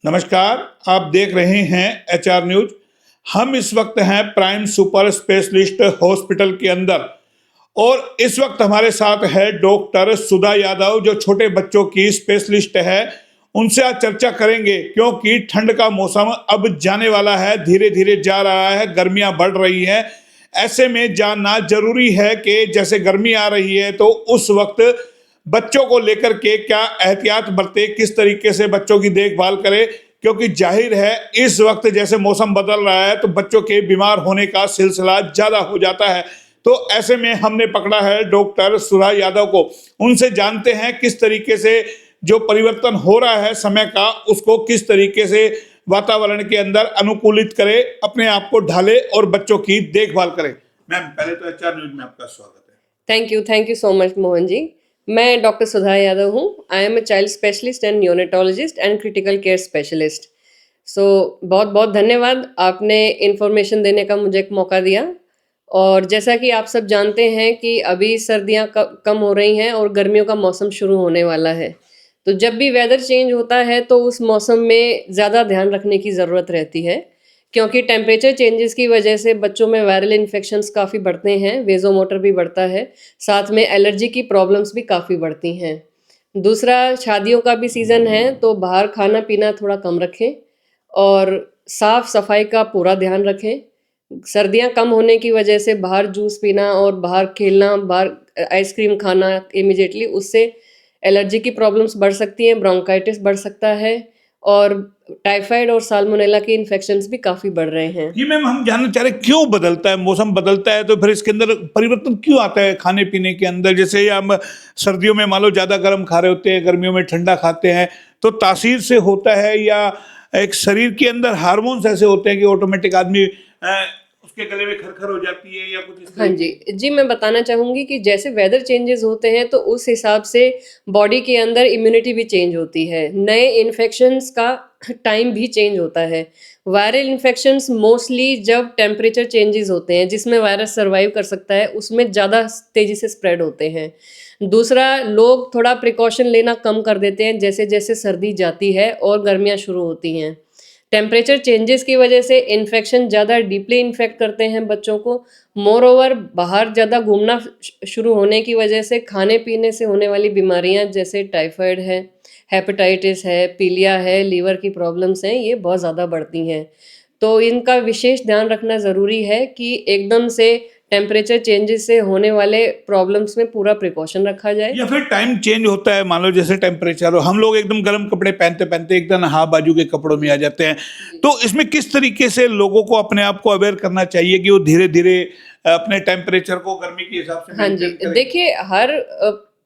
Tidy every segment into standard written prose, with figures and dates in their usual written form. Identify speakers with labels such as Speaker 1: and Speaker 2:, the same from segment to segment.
Speaker 1: नमस्कार, आप देख रहे हैं एचआर न्यूज। हम इस वक्त हैं प्राइम सुपर स्पेशलिस्ट हॉस्पिटल के अंदर और इस वक्त हमारे साथ है डॉक्टर सुधा यादव, जो छोटे बच्चों की स्पेशलिस्ट है। उनसे आज चर्चा करेंगे क्योंकि ठंड का मौसम अब जाने वाला है, धीरे धीरे जा रहा है, गर्मियां बढ़ रही हैं। ऐसे में जानना जरूरी है कि जैसे गर्मी आ रही है तो उस वक्त बच्चों को लेकर के क्या एहतियात बरते, किस तरीके से बच्चों की देखभाल करें, क्योंकि जाहिर है इस वक्त जैसे मौसम बदल रहा है तो बच्चों के बीमार होने का सिलसिला ज्यादा हो जाता है। तो ऐसे में हमने पकड़ा है डॉक्टर सुधा यादव को। उनसे जानते हैं किस तरीके से जो परिवर्तन हो रहा है समय का, उसको किस तरीके से वातावरण के अंदर अनुकूलित करे, अपने आप को ढाले और बच्चों की देखभाल करे। मैम, पहले तो एचआर न्यूज में आपका स्वागत है।
Speaker 2: Thank you so much Mohan ji. मैं डॉक्टर सुधा यादव हूँ। I am a child specialist and neonatologist and critical care specialist. So बहुत बहुत धन्यवाद, आपने इन्फॉर्मेशन देने का मुझे एक मौका दिया। और जैसा कि आप सब जानते हैं कि अभी सर्दियाँ कम हो रही हैं और गर्मियों का मौसम शुरू होने वाला है। तो जब भी वेदर चेंज होता है तो उस मौसम में ज़्यादा ध्यान रखने की ज़रूरत रहती है, क्योंकि टेम्परेचर चेंजेस की वजह से बच्चों में वायरल इन्फेक्शंस काफ़ी बढ़ते हैं, वेज़ोमोटर भी बढ़ता है, साथ में एलर्जी की प्रॉब्लम्स भी काफ़ी बढ़ती हैं। दूसरा, शादियों का भी सीज़न है तो बाहर खाना पीना थोड़ा कम रखें और साफ़ सफाई का पूरा ध्यान रखें। सर्दियाँ कम होने की वजह से बाहर जूस पीना और बाहर खेलना, बाहर आइसक्रीम खाना इमिडिएटली, उससे एलर्जी की प्रॉब्लम्स बढ़ सकती हैं, ब्रोंकाइटिस बढ़ सकता है और टाइफाइड और साल्मोनेला के इन्फेक्शंस भी काफ़ी बढ़ रहे हैं।
Speaker 1: जी मैम, हम जानना चाह रहे हैं क्यों बदलता है मौसम, बदलता है तो फिर इसके अंदर परिवर्तन क्यों आता है खाने पीने के अंदर। जैसे हम सर्दियों में मान लो ज़्यादा गर्म खा रहे होते हैं, गर्मियों में ठंडा खाते हैं, तो तासीर से होता है या एक शरीर के अंदर हार्मोन्स ऐसे होते हैं कि ऑटोमेटिक आदमी उसके गले में खरखर हो जाती है या कुछ इस
Speaker 2: हाँ जी, मैं बताना चाहूँगी कि जैसे वेदर चेंजेस होते हैं तो उस हिसाब से बॉडी के अंदर इम्यूनिटी भी चेंज होती है, नए इन्फेक्शंस का टाइम भी चेंज होता है। वायरल इन्फेक्शंस मोस्टली जब टेम्परेचर चेंजेस होते हैं, जिसमें वायरस सर्वाइव कर सकता है, उसमें ज़्यादा तेज़ी से स्प्रेड होते हैं। दूसरा, लोग थोड़ा प्रिकॉशन लेना कम कर देते हैं जैसे जैसे सर्दी जाती है और गर्मियाँ शुरू होती हैं। टेम्परेचर चेंजेस की वजह से इन्फेक्शन ज़्यादा डीपली इन्फेक्ट करते हैं बच्चों को। मोर ओवर, बाहर ज़्यादा घूमना शुरू होने की वजह से खाने पीने से होने वाली बीमारियां जैसे टाइफाइड है, हेपेटाइटिस है, पीलिया है, लीवर की प्रॉब्लम्स हैं, ये बहुत ज़्यादा बढ़ती हैं। तो इनका विशेष ध्यान रखना ज़रूरी है कि एकदम से टेम्परेचर चेंजेस से होने वाले प्रॉब्लम्स में पूरा प्रिकॉशन रखा जाए।
Speaker 1: या फिर टाइम चेंज होता है, मान लो जैसे टेम्परेचर हो, हम लोग एकदम गर्म कपड़े पहनते पहनते एकदम हाफ बाजू के कपड़ों में आ जाते हैं। तो इसमें किस तरीके से लोगों को अपने आप को अवेयर करना चाहिए कि वो धीरे धीरे अपने टेम्परेचर को गर्मी के हिसाब से
Speaker 2: हाँ जी,
Speaker 1: मेंटेन करें?
Speaker 2: देखिए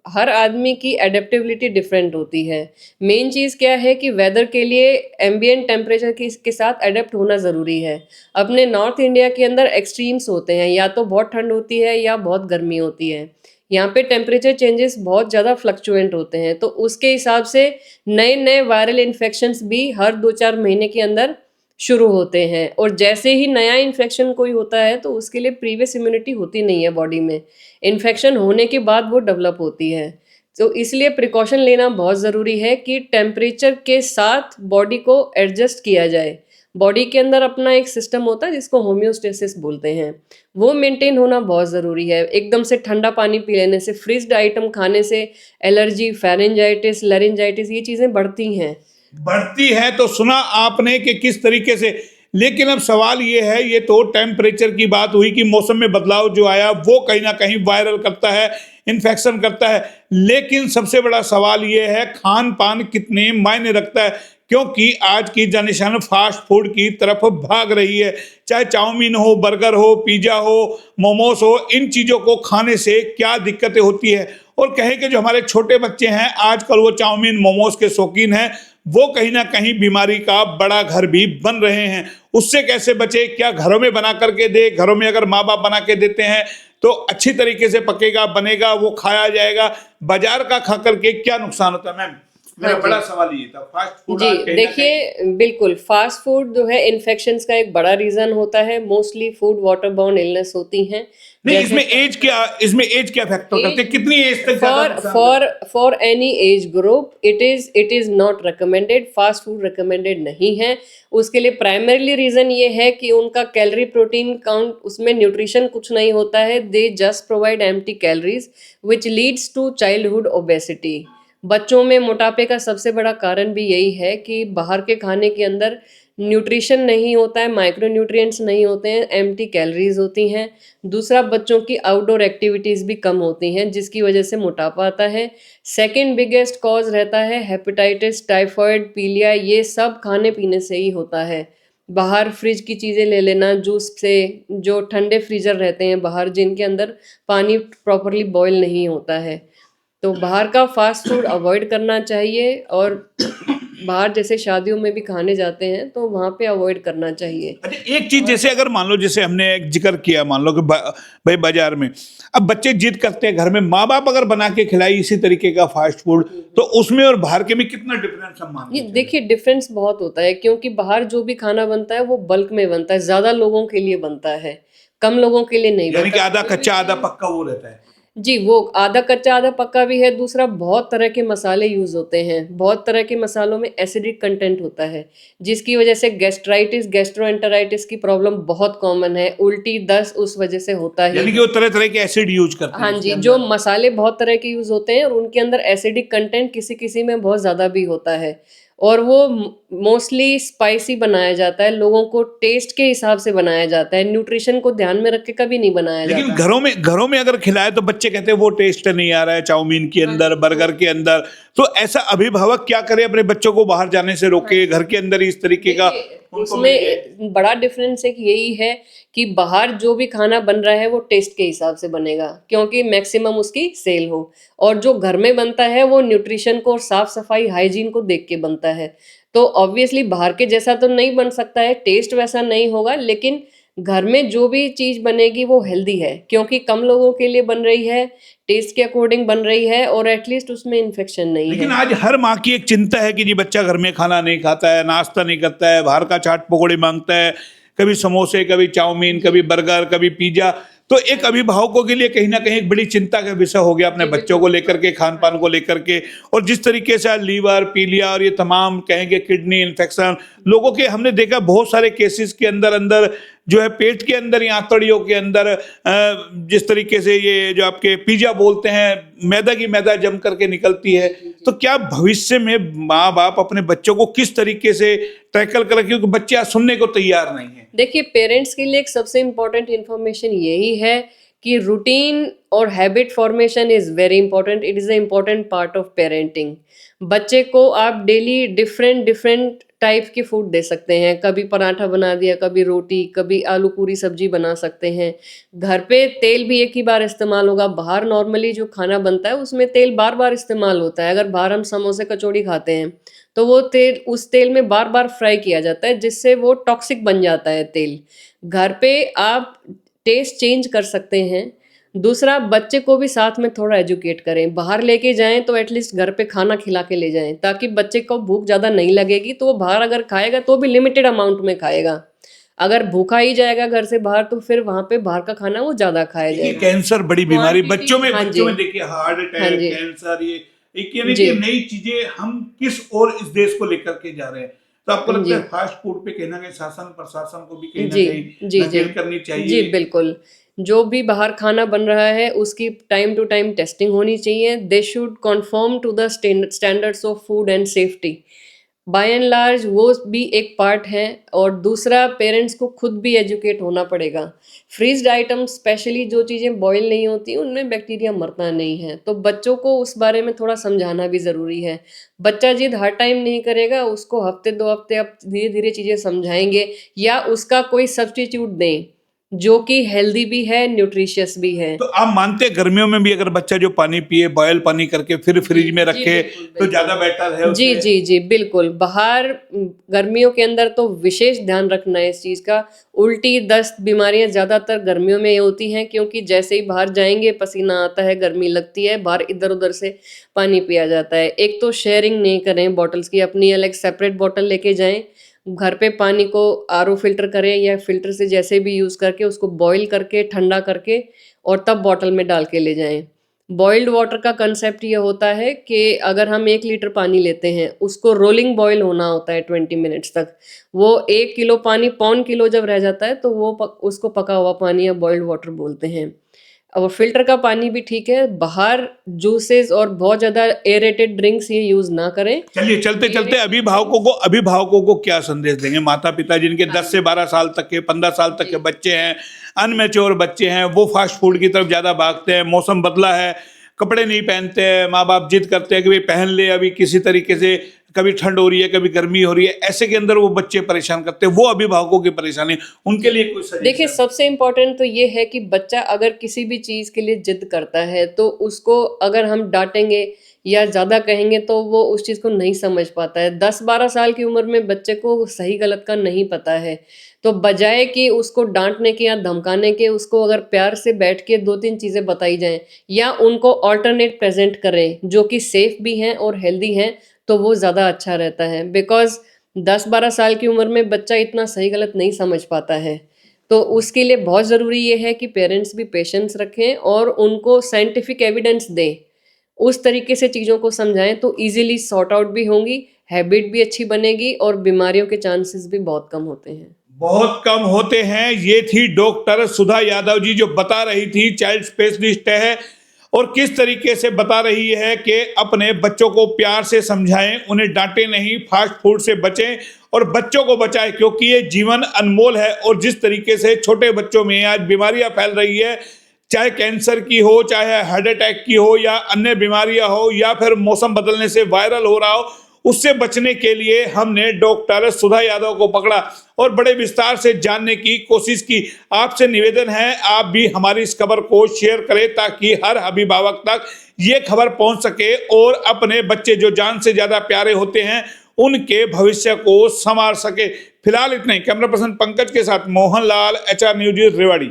Speaker 2: हर आदमी की एडेप्टेबिलिटी डिफरेंट होती है। मेन चीज़ क्या है कि वेदर के लिए एम्बिएंट टेम्परेचर के साथ एडेप्ट होना ज़रूरी है। अपने नॉर्थ इंडिया के अंदर एक्सट्रीम्स होते हैं, या तो बहुत ठंड होती है या बहुत गर्मी होती है। यहाँ पे टेम्परेचर चेंजेस बहुत ज़्यादा फ्लक्चुएंट होते हैं, तो उसके हिसाब से नए नए वायरल इन्फेक्शंस भी हर 2-4 महीने के अंदर शुरू होते हैं। और जैसे ही नया इन्फेक्शन कोई होता है तो उसके लिए प्रीवियस इम्यूनिटी होती नहीं है बॉडी में, इन्फेक्शन होने के बाद वो डेवलप होती है। तो इसलिए प्रिकॉशन लेना बहुत ज़रूरी है कि टेम्परेचर के साथ बॉडी को एडजस्ट किया जाए। बॉडी के अंदर अपना एक सिस्टम होता है जिसको होम्योस्टेसिस बोलते हैं, वो मेंटेन होना बहुत ज़रूरी है। एकदम से ठंडा पानी पी लेने से, फ्रीज्ड आइटम खाने से एलर्जी, फेरेंजाइटिस, लैरिंजाइटिस, ये चीज़ें
Speaker 1: बढ़ती है तो सुना आपने कि किस तरीके से, लेकिन अब सवाल ये है, ये तो टेम्परेचर की बात हुई कि मौसम में बदलाव जो आया वो कहीं ना कहीं वायरल करता है, इन्फेक्शन करता है। लेकिन सबसे बड़ा सवाल ये है खान पान कितने मायने रखता है, क्योंकि आज की जनरेशन फास्ट फूड की तरफ भाग रही है। चाहे चाउमीन हो, बर्गर हो, पिज्ज़ा हो, मोमोस हो, इन चीज़ों को खाने से क्या दिक्कतें होती है। और कहें कि जो हमारे छोटे बच्चे हैं आजकल वो चाउमीन मोमोस के शौकीन हैं, वो कहीं ना कहीं बीमारी का बड़ा घर भी बन रहे हैं। उससे कैसे बचे, क्या घरों में बना करके दे, घरों में अगर माँ बाप बना के देते हैं तो अच्छी तरीके से पकेगा, बनेगा, वो खाया जाएगा। बाजार का खा करके क्या नुकसान होता है मैम? मेरा
Speaker 2: हाँ जी।
Speaker 1: बड़ा सवाल ये था, फास्ट फूड
Speaker 2: जी,
Speaker 1: आज कहीं ना कहीं
Speaker 2: देखिए बिल्कुल फास्ट फूड जो है इन्फेक्शंस का एक बड़ा रीज़न होता है, mostly food water borne illness होती हैं,
Speaker 1: नहीं,
Speaker 2: जैसे
Speaker 1: इसमें एज क्या फैक्टर करते हैं,
Speaker 2: एज
Speaker 1: कितनी एज तक ज्यादा
Speaker 2: फॉर
Speaker 1: नुकसान
Speaker 2: फॉर
Speaker 1: करता
Speaker 2: for any age group it is not recommended, fast food recommended नहीं है। उसके लिए प्राइमरीली रीज़न ये है कि उनका कैलोरी प्रोटीन काउंट उसमें न्यूट्रिशन कुछ नहीं होता है, they just provide empty calories which leads to childhood obesity. बच्चों में मोटापे का सबसे बड़ा कारण भी यही है कि बाहर के खाने के अंदर न्यूट्रिशन नहीं होता है, माइक्रो न्यूट्रिएंट्स नहीं होते हैं, एम्प्टी कैलोरीज होती हैं। दूसरा, बच्चों की आउटडोर एक्टिविटीज़ भी कम होती हैं जिसकी वजह से मोटापा आता है। सेकंड बिगेस्ट कॉज रहता है हेपेटाइटिस, टाइफॉइड, पीलिया, ये सब खाने पीने से ही होता है। बाहर फ्रिज की चीज़ें ले लेना, जूस से, जो ठंडे फ्रीजर रहते हैं बाहर जिनके अंदर पानी प्रॉपरली बॉयल नहीं होता है, तो बाहर का फास्ट फूड अवॉइड करना चाहिए। और बाहर जैसे शादियों में भी खाने जाते हैं तो वहाँ पे अवॉइड करना चाहिए।
Speaker 1: अच्छा, एक चीज जैसे अगर मान लो, जैसे हमने एक जिक्र किया, मान लो कि भाई बाजार में अब बच्चे जिद करते हैं, घर में माँ बाप अगर बना के खिलाई इसी तरीके का फास्ट फूड, तो उसमें और बाहर के में कितना डिफरेंस हम मान
Speaker 2: ये
Speaker 1: के चलें?
Speaker 2: देखिए डिफरेंस बहुत होता है, क्योंकि बाहर जो भी खाना बनता है वो बल्क में बनता है, ज़्यादा लोगों के लिए बनता है, कम लोगों के लिए नहीं
Speaker 1: यानी कि
Speaker 2: बनता।
Speaker 1: आधा कच्चा आधा पक्का वो रहता है।
Speaker 2: जी, वो आधा कच्चा आधा पक्का भी है। दूसरा, बहुत तरह के मसाले यूज़ होते हैं, बहुत तरह के मसालों में एसिडिक कंटेंट होता है जिसकी वजह से गैस्ट्राइटिस, गैस्ट्रोएंटेराइटिस की प्रॉब्लम बहुत कॉमन है। उल्टी, दस्त उस वजह से होता ही
Speaker 1: यानी कि
Speaker 2: है।
Speaker 1: वो तरह तरह के एसिड यूज करते हैं
Speaker 2: हाँ
Speaker 1: उसके
Speaker 2: जी, जो
Speaker 1: अंदर।
Speaker 2: मसाले बहुत तरह के यूज़ होते हैं और उनके अंदर एसिडिक कंटेंट किसी-किसी में बहुत ज़्यादा भी होता है, और वो मोस्टली स्पाइसी बनाया जाता है, लोगों को टेस्ट के हिसाब से बनाया जाता है, न्यूट्रिशन को ध्यान में रख के कभी नहीं बनाया
Speaker 1: लेकिन
Speaker 2: जाता।
Speaker 1: घरों में अगर खिलाए तो बच्चे कहते हैं वो टेस्ट नहीं आ रहा है, चाउमीन के
Speaker 2: हाँ
Speaker 1: अंदर,
Speaker 2: जी,
Speaker 1: बर्गर के अंदर। तो ऐसा अभिभावक क्या करे, अपने बच्चों को बाहर जाने से रोके, घर के अंदर इस तरीके का
Speaker 2: देखिए
Speaker 1: उनको मिल जाए?
Speaker 2: उसमें बड़ा डिफरेंस एक यही है कि बाहर जो भी खाना बन रहा है वो टेस्ट के हिसाब से बनेगा, क्योंकि मैक्सिमम उसकी सेल हो, और जो घर में बनता है वो न्यूट्रिशन को और साफ सफाई हाइजीन को देख के बनता है। तो ऑब्वियसली बाहर के जैसा तो नहीं बन सकता है, टेस्ट वैसा नहीं होगा, लेकिन घर में जो भी चीज़ बनेगी वो हेल्दी है, क्योंकि कम लोगों के लिए बन रही है, टेस्ट के अकॉर्डिंग बन रही है, और एटलीस्ट उसमें इन्फेक्शन नहीं
Speaker 1: लेकिन
Speaker 2: है।
Speaker 1: आज हर माँ की एक चिंता है कि जी बच्चा घर में खाना नहीं खाता है, नाश्ता नहीं करता है, बाहर का चाट पकौड़े मांगता है, कभी समोसे, कभी चाउमीन, कभी बर्गर, कभी पिज्जा। तो एक अभिभावकों के लिए कहीं ना कहीं एक बड़ी चिंता का विषय हो गया अपने
Speaker 2: जी,
Speaker 1: बच्चों को लेकर के, खान पान को लेकर के। और जिस तरीके से आज लीवर, पीलिया और ये तमाम कहेंगे किडनी इन्फेक्शन लोगों के, हमने देखा बहुत सारे केसेस के अंदर अंदर जो है पेट के अंदर या आंतड़ियों के अंदर जिस तरीके से ये जो आपके पिज्जा बोलते हैं, मैदा की मैदा जम करके निकलती है। तो क्या भविष्य में माँ बाप अपने बच्चों को किस तरीके से टैकल करें, क्योंकि बच्चे आज सुनने को तैयार नहीं है?
Speaker 2: देखिए पेरेंट्स के लिए एक सबसे इम्पोर्टेंट इन्फॉर्मेशन यही है कि रूटीन और habit formation is very important, it is a important part of parenting. बच्चे को आप डेली डिफरेंट डिफरेंट टाइप के फूड दे सकते हैं, कभी पराठा बना दिया, कभी रोटी, कभी आलू पूरी सब्जी बना सकते हैं। घर पे तेल भी एक ही बार इस्तेमाल होगा, बाहर नॉर्मली जो खाना बनता है उसमें तेल बार बार इस्तेमाल होता है। अगर बाहर हम समोसे कचौड़ी खाते हैं तो वो तेल उस तेल में बार बार फ्राई किया जाता है जिससे वो टॉक्सिक बन जाता है तेल। घर पे आप टेस्ट चेंज कर सकते हैं। दूसरा, बच्चे को भी साथ में थोड़ा एजुकेट करें, बाहर लेके जाएं तो एटलीस्ट घर पे खाना खिला के ले जाएं, ताकि बच्चे को भूख ज़्यादा नहीं लगेगी, तो वो बाहर अगर खाएगा तो भी लिमिटेड अमाउंट में खाएगा। अगर भूखा ही जाएगा घर से बाहर तो फिर वहाँ पे बाहर का खाना वो ज़्यादा खाया
Speaker 1: देखिए
Speaker 2: जाएगा।
Speaker 1: कैंसर बड़ी बीमारी बच्चों में,
Speaker 2: हाँ
Speaker 1: बच्चों में
Speaker 2: जी,
Speaker 1: देखिए हार्ट
Speaker 2: हाँ
Speaker 1: अटैक,
Speaker 2: जी,
Speaker 1: कैंसर, ये एक यानी
Speaker 2: जी,
Speaker 1: कि नई चीजें हम किस ओर इस देश को लेकर के जा रहे हैं। तो आपको लगता
Speaker 2: जी,
Speaker 1: है फास्ट फूड पे कहीं ना कहीं शासन प्रशासन को भी कहीं ना
Speaker 2: जी,
Speaker 1: कहीं
Speaker 2: जी, जी,
Speaker 1: नकेल करनी
Speaker 2: जी,
Speaker 1: चाहिए?
Speaker 2: बिल्कुल। जो भी बाहर खाना बन रहा है उसकी टाइम टू टाइम टेस्टिंग होनी चाहिए। They should confirm to the standards of food and safety. By and large वो भी एक पार्ट है। और दूसरा, पेरेंट्स को खुद भी एजुकेट होना पड़ेगा। फ्रीज्ड आइटम्स स्पेशली जो चीज़ें बॉयल नहीं होती उनमें बैक्टीरिया मरता नहीं है, तो बच्चों को उस बारे में थोड़ा समझाना भी ज़रूरी है। बच्चा जिद हर टाइम नहीं करेगा, उसको हफ्ते 2 हफ्ते आप धीरे धीरे चीज़ें समझाएंगे या उसका कोई सब्स्टिट्यूट दें। जो कि हेल्दी भी है, न्यूट्रिशियस भी है।
Speaker 1: तो आप मानते हैं गर्मियों में भी अगर बच्चा जो पानी पिए बॉयल पानी करके फिर फ्रिज में
Speaker 2: जी,
Speaker 1: रखे
Speaker 2: बिल्कुल,
Speaker 1: तो
Speaker 2: बिल्कुल।
Speaker 1: ज्यादा बेटर है
Speaker 2: जी,
Speaker 1: उससे?
Speaker 2: जी, जी, बिल्कुल। बाहर गर्मियों के अंदर तो विशेष ध्यान रखना है इस चीज़ का। उल्टी, दस्त बीमारियाँ ज़्यादातर गर्मियों में ये होती हैं क्योंकि जैसे ही बाहर जाएँगे पसीना आता है, गर्मी लगती है, बाहर इधर-उधर से पानी पिया जाता है। एक तो शेयरिंग नहीं करें बॉटल्स की, अपनी अलग सेपरेट बॉटल लेके जाएँ। घर पे पानी को आरओ फ़िल्टर करें या फ़िल्टर से जैसे भी यूज़ करके उसको बॉयल करके, ठंडा करके और तब बॉटल में डाल के ले जाएँ। बॉइल्ड वाटर का कंसेप्ट ये होता है कि अगर हम 1 लीटर पानी लेते हैं, उसको रोलिंग बॉयल होना होता है 20 मिनट्स तक। वो 1 किलो पानी पौन किलो जब रह जाता है तो वो उसको पका हुआ पानी या बॉइल्ड वाटर बोलते हैं। और फ़िल्टर का पानी भी ठीक है, बाहर जूसेस और बहुत ज़्यादा एयरेटेड ड्रिंक्स ये यूज़ ना करें।
Speaker 1: चलिए चलते चलते अभिभावकों को क्या संदेश देंगे? माता पिता जिनके 10 से 12 साल तक के 15 साल तक के बच्चे हैं, अनमेच्योर बच्चे हैं, वो फास्ट फूड की तरफ ज्यादा भागते हैं। मौसम बदला है, कपड़े नहीं पहनते हैं, माँ बाप जिद करते हैं कि भाई पहन ले अभी किसी तरीके से, कभी ठंड हो रही है कभी गर्मी हो रही है, ऐसे के अंदर वो बच्चे परेशान करते हैं। वो अभिभावकों की परेशानी, उनके लिए कोई
Speaker 2: देखिए,
Speaker 1: सजेशन?
Speaker 2: सबसे इम्पोर्टेंट तो ये है कि बच्चा अगर किसी भी चीज़ के लिए ज़िद करता है, तो उसको अगर हम डाँटेंगे या ज़्यादा कहेंगे तो वो उस चीज़ को नहीं समझ पाता है। 10-12 साल की उम्र में बच्चे को सही-गलत का नहीं पता है। तो बजाए कि उसको डाँटने के या धमकाने के, उसको अगर प्यार से बैठ के 2-3 चीज़ें बताई जाएँ या उनको अल्टरनेट प्रेज़ेंट करें, जो कि सेफ़ भी हैं और हेल्दी हैं, तो वो ज़्यादा अच्छा रहता है। बिकॉज़ 10-12 साल की उम्र में बच्चा इतना सही-गलत नहीं समझ पाता है। तो उसके लिए बहुत ज़रूरी ये है कि पेरेंट्स भी पेशेंस रखें और उनको साइंटिफिक एविडेंस दें। उस तरीके से चीज़ों को समझाएँ तो ईज़िली सॉर्ट आउट भी होंगी, हैबिट भी अच्छी बनेगी और बीमारियों के चांसेस भी बहुत कम होते हैं।
Speaker 1: बहुत कम होते हैं। ये थी डॉक्टर सुधा यादव जी जो बता रही थी, चाइल्ड स्पेशलिस्ट है, और किस तरीके से बता रही है कि अपने बच्चों को प्यार से समझाएं, उन्हें डांटे नहीं, फास्ट फूड से बचें और बच्चों को बचाएं, क्योंकि ये जीवन अनमोल है। और जिस तरीके से छोटे बच्चों में आज बीमारियां फैल रही है, चाहे कैंसर की हो, चाहे हार्ट अटैक की हो, या अन्य बीमारियां हो, या फिर मौसम बदलने से वायरल हो रहा हो, उससे बचने के लिए हमने डॉक्टर सुधा यादव को पकड़ा और बड़े विस्तार से जानने की कोशिश की। आपसे निवेदन है आप भी हमारी इस खबर को शेयर करें ताकि हर अभिभावक तक ये खबर पहुंच सके और अपने बच्चे जो जान से ज्यादा प्यारे होते हैं उनके भविष्य को संवार सके। फिलहाल इतना ही। कैमरा पर्सन पंकज के साथ मोहन लाल, HR न्यूज रेवाड़ी।